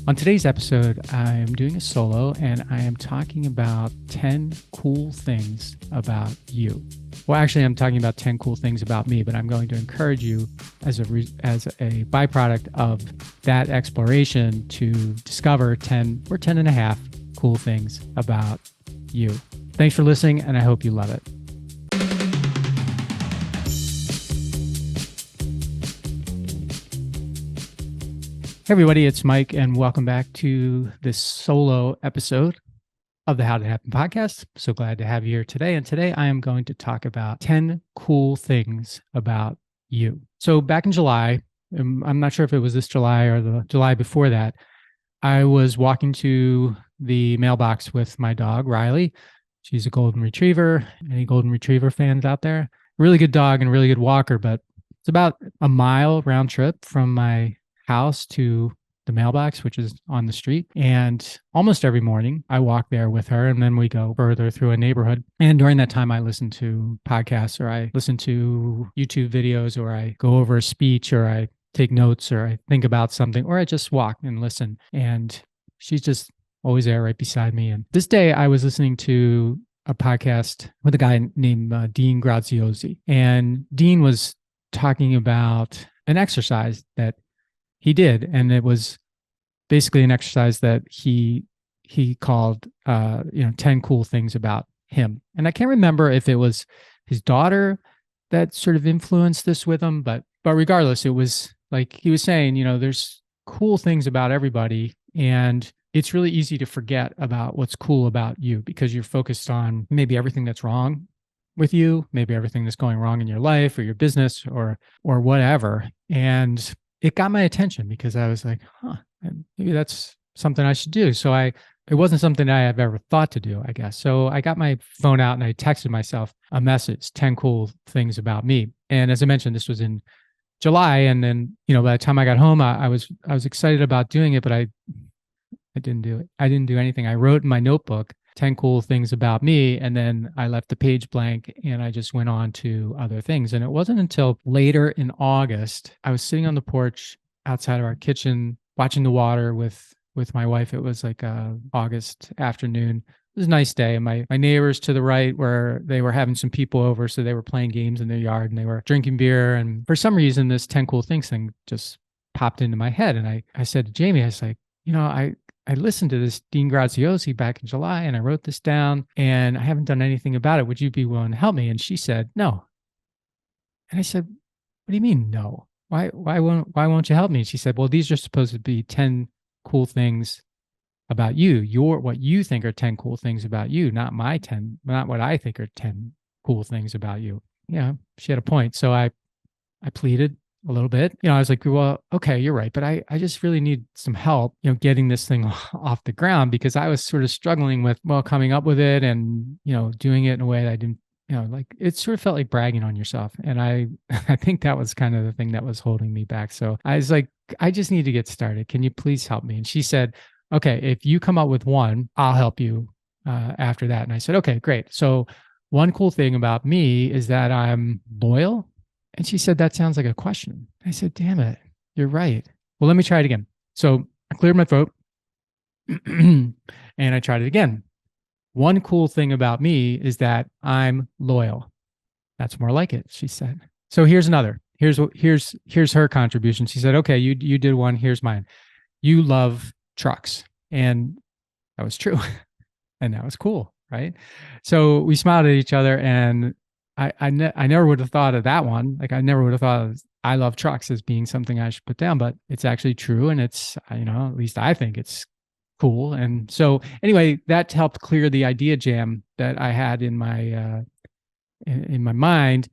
On today's episode, I am doing a solo and I am talking about 10 cool things about you. Well, actually, I'm talking about 10 cool things about me, but I'm going to encourage you as a byproduct of that exploration to discover 10 or 10 and a half cool things about you. Thanks for listening, and I hope you love it. Hey everybody, it's Mike, and welcome back to this solo episode of the How Did It Happen podcast. So glad to have you here today. And today I am going to talk about 10 cool things about you. So back in July, I'm not sure if it was this July or the July before that, I was walking to the mailbox with my dog, Riley. She's a golden retriever. Any golden retriever fans out there? Really good dog and really good walker, but it's about a mile round trip from my house to the mailbox, which is on the street. And almost every morning I walk there with her, and then we go further through a neighborhood. And during that time, I listen to podcasts, or I listen to YouTube videos, or I go over a speech, or I take notes, or I think about something, or I just walk and listen. And she's just always there right beside me. And this day I was listening to a podcast with a guy named Dean Graziosi. And Dean was talking about an exercise that he did, and it was basically an exercise that he called 10 cool things about him. And I can't remember if it was his daughter that sort of influenced this with him, but regardless, it was like he was saying, there's cool things about everybody, and it's really easy to forget about what's cool about you because you're focused on maybe everything that's wrong with you, maybe everything that's going wrong in your life or your business or whatever. And it got my attention because I was like, maybe that's something I should do. So it wasn't something I have ever thought to do, I guess. So I got my phone out and I texted myself a message, 10 cool things about me. And as I mentioned, this was in July. And then, by the time I got home, I was excited about doing it, but I didn't do it. I didn't do anything. I wrote in my notebook 10 cool things about me. And then I left the page blank and I just went on to other things. And it wasn't until later in August, I was sitting on the porch outside of our kitchen, watching the water with my wife. It was like a August afternoon. It was a nice day. And my neighbors to the right they were having some people over. So they were playing games in their yard and they were drinking beer. And for some reason, this 10 cool things thing just popped into my head. And I said to Jamie, I was like, I listened to this Dean Graziosi back in July and I wrote this down and I haven't done anything about it. Would you be willing to help me? And she said, no. And I said, what do you mean, no? Why won't you help me? And she said, well, these are supposed to be 10 cool things about you. What you think are 10 cool things about you, not what I think are 10 cool things about you. Yeah, she had a point. So I pleaded a little bit. I was like, well, okay, you're right. But I just really need some help, getting this thing off the ground because I was sort of struggling with, coming up with it and, doing it in a way that I didn't, like it sort of felt like bragging on yourself. And I think that was kind of the thing that was holding me back. So I was like, I just need to get started. Can you please help me? And she said, okay, if you come up with one, I'll help you after that. And I said, okay, great. So one cool thing about me is that I'm loyal. And she said, that sounds like a question. I said, damn it, you're right. Well, let me try it again. So I cleared my throat and I tried it again. One cool thing about me is that I'm loyal. That's more like it, she said. So here's another. Here's her contribution. She said, okay, you did one. Here's mine. You love trucks. And that was true. And that was cool, right? So we smiled at each other and I never would have thought of that one. Like I never would have thought of I love trucks as being something I should put down, but it's actually true. And it's, at least I think it's cool. And so anyway, that helped clear the idea jam that I had in my mind.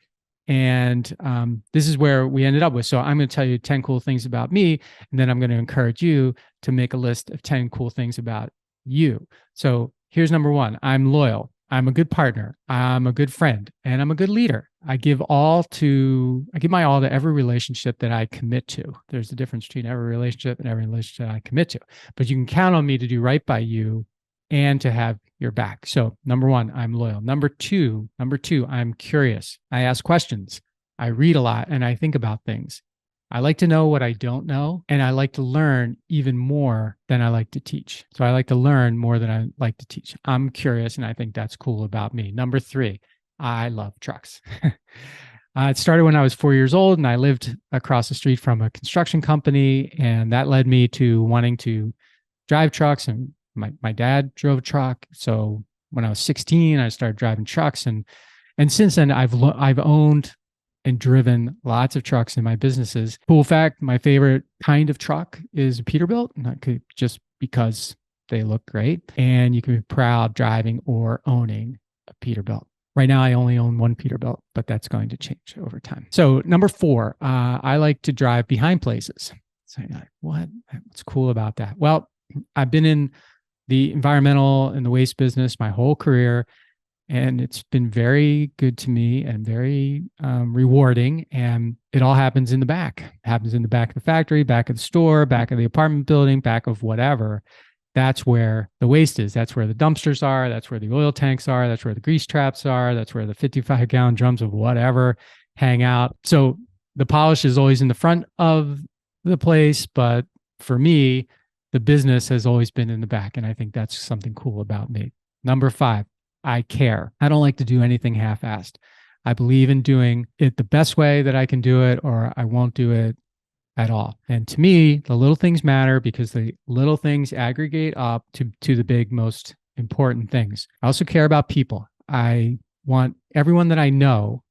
And this is where we ended up with. So I'm going to tell you 10 cool things about me. And then I'm going to encourage you to make a list of 10 cool things about you. So here's number one. I'm loyal. I'm a good partner. I'm a good friend, and I'm a good leader. I give my all to every relationship that I commit to. There's a difference between every relationship and every relationship I commit to, but you can count on me to do right by you and to have your back. So number one, I'm loyal. Number two, I'm curious. I ask questions. I read a lot and I think about things. I like to know what I don't know, and I like to learn even more than I like to teach. So I like to learn more than I like to teach. I'm curious, and I think that's cool about me. Number three, I love trucks. It started when I was 4 years old, and I lived across the street from a construction company, and that led me to wanting to drive trucks. And my dad drove a truck, so when I was 16, I started driving trucks, and since then I've owned and driven lots of trucks in my businesses. Cool fact, my favorite kind of truck is a Peterbilt, not just because they look great, and you can be proud driving or owning a Peterbilt. Right now, I only own one Peterbilt, but that's going to change over time. So number four, I like to drive behind places. So you're like, what? What's cool about that? Well, I've been in the environmental and the waste business my whole career, and it's been very good to me and very rewarding. And it all happens in the back. It happens in the back of the factory, back of the store, back of the apartment building, back of whatever. That's where the waste is. That's where the dumpsters are. That's where the oil tanks are. That's where the grease traps are. That's where the 55-gallon drums of whatever hang out. So the polish is always in the front of the place. But for me, the business has always been in the back. And I think that's something cool about me. Number five, I care. I don't like to do anything half-assed. I believe in doing it the best way that I can do it, or I won't do it at all. And to me, the little things matter because the little things aggregate up to the big, most important things. I also care about people. I want everyone that I know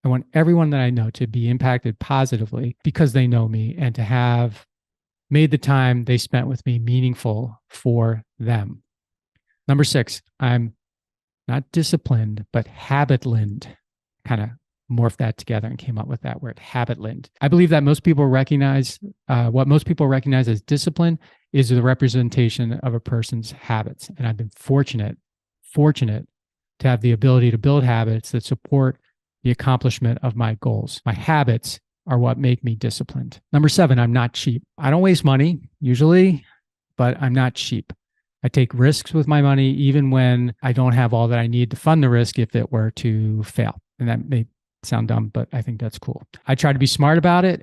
to be impacted positively because they know me and to have made the time they spent with me meaningful for them. Number six, I'm not disciplined, but habit-lind. Kind of morphed that together and came up with that word, habit-lind. I believe that most people recognize, what most people recognize as discipline is the representation of a person's habits. And I've been fortunate to have the ability to build habits that support the accomplishment of my goals. My habits are what make me disciplined. Number seven, I'm not cheap. I don't waste money usually, but I'm not cheap. I take risks with my money, even when I don't have all that I need to fund the risk if it were to fail. And that may sound dumb, but I think that's cool. I try to be smart about it,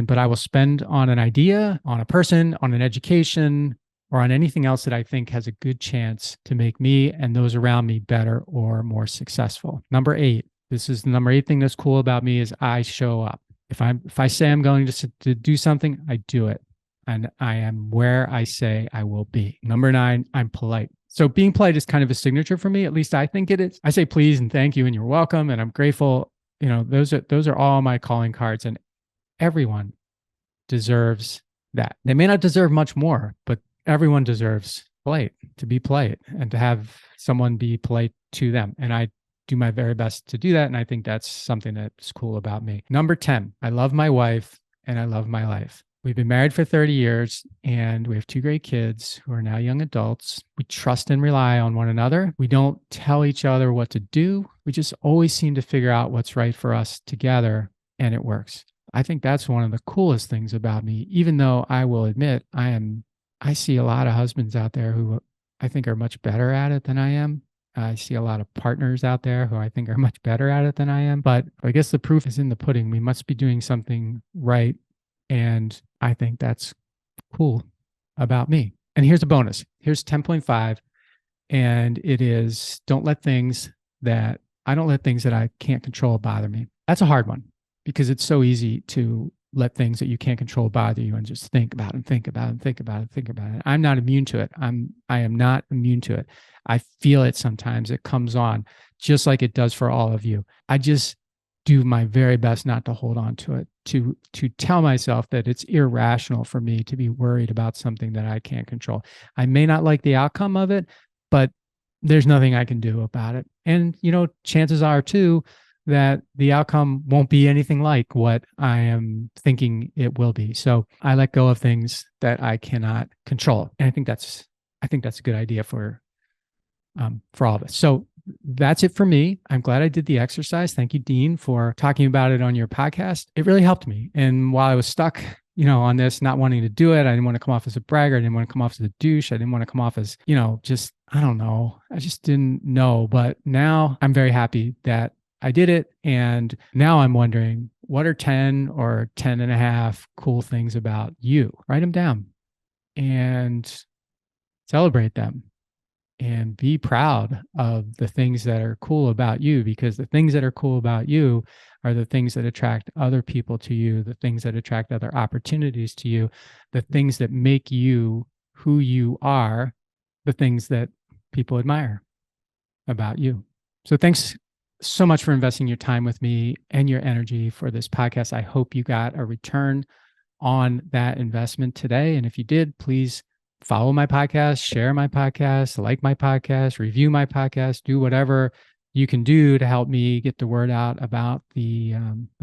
but I will spend on an idea, on a person, on an education, or on anything else that I think has a good chance to make me and those around me better or more successful. Number eight, this is the number eight thing that's cool about me is I show up. If I say I'm going to do something, I do it. And I am where I say I will be. Number nine, I'm polite. So being polite is kind of a signature for me. At least I think it is. I say please and thank you and you're welcome and I'm grateful. You know, those are all my calling cards, and everyone deserves that. They may not deserve much more, but everyone deserves to be polite and to have someone be polite to them. And I do my very best to do that. And I think that's something that's cool about me. Number 10, I love my wife and I love my life. We've been married for 30 years and we have two great kids who are now young adults. We trust and rely on one another. We don't tell each other what to do. We just always seem to figure out what's right for us together, and it works. I think that's one of the coolest things about me, even though I will admit I see a lot of husbands out there who I think are much better at it than I am. I see a lot of partners out there who I think are much better at it than I am. But I guess the proof is in the pudding. We must be doing something right. And I think that's cool about me. And here's a bonus. Here's 10.5. And it is I don't let things that I can't control bother me. That's a hard one because it's so easy to let things that you can't control bother you and just think about it. I'm not immune to it. I am not immune to it. I feel it sometimes. It comes on just like it does for all of you. I just do my very best not to hold on to it, to tell myself that it's irrational for me to be worried about something that I can't control. I may not like the outcome of it, but there's nothing I can do about it. And, chances are too that the outcome won't be anything like what I am thinking it will be. So I let go of things that I cannot control. And I think that's a good idea for all of us. So that's it for me. I'm glad I did the exercise. Thank you, Dean, for talking about it on your podcast. It really helped me. And while I was stuck, on this, not wanting to do it, I didn't want to come off as a bragger. I didn't want to come off as a douche. I didn't want to come off as, I don't know. I just didn't know. But now I'm very happy that I did it. And now I'm wondering, what are 10 or 10 and a half cool things about you? Write them down and celebrate them and be proud of the things that are cool about you, because the things that are cool about you are the things that attract other people to you, the things that attract other opportunities to you, the things that make you who you are, the things that people admire about you. So thanks so much for investing your time with me and your energy for this podcast. I hope you got a return on that investment today. And if you did, please follow my podcast, share my podcast, like my podcast, review my podcast, do whatever you can do to help me get the word out about the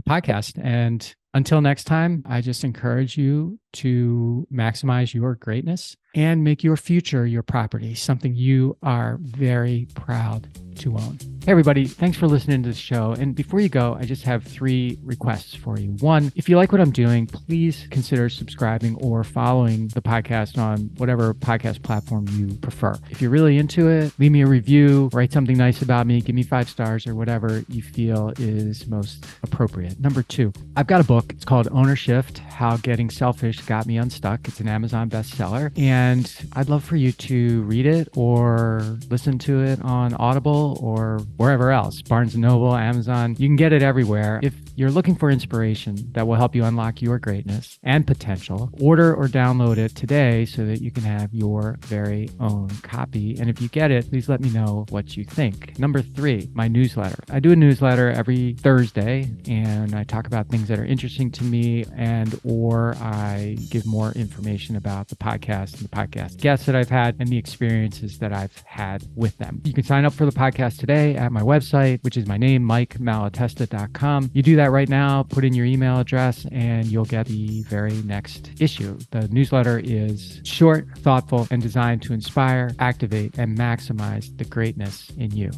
podcast. And until next time, I just encourage you to maximize your greatness and make your future your property, something you are very proud to own. Hey, everybody, thanks for listening to the show. And before you go, I just have 3 requests for you. 1, if you like what I'm doing, please consider subscribing or following the podcast on whatever podcast platform you prefer. If you're really into it, leave me a review, write something nice about me, give me 5 stars or whatever you feel is most appropriate. Number 2, I've got a book. It's called Ownershift: How Getting Selfish Got Me Unstuck. It's an Amazon bestseller. And I'd love for you to read it or listen to it on Audible or wherever else, Barnes & Noble, Amazon. You can get it everywhere. If you're looking for inspiration that will help you unlock your greatness and potential, order or download it today so that you can have your very own copy. And if you get it, please let me know what you think. Number 3, my newsletter. I do a newsletter every Thursday, and I talk about things that are interesting to me, and or I give more information about the podcast and the podcast guests that I've had and the experiences that I've had with them. You can sign up for the podcast today at my website, which is my name, MikeMalatesta.com. You do that right now, put in your email address, and you'll get the very next issue. The newsletter is short, thoughtful, and designed to inspire, activate, and maximize the greatness in you.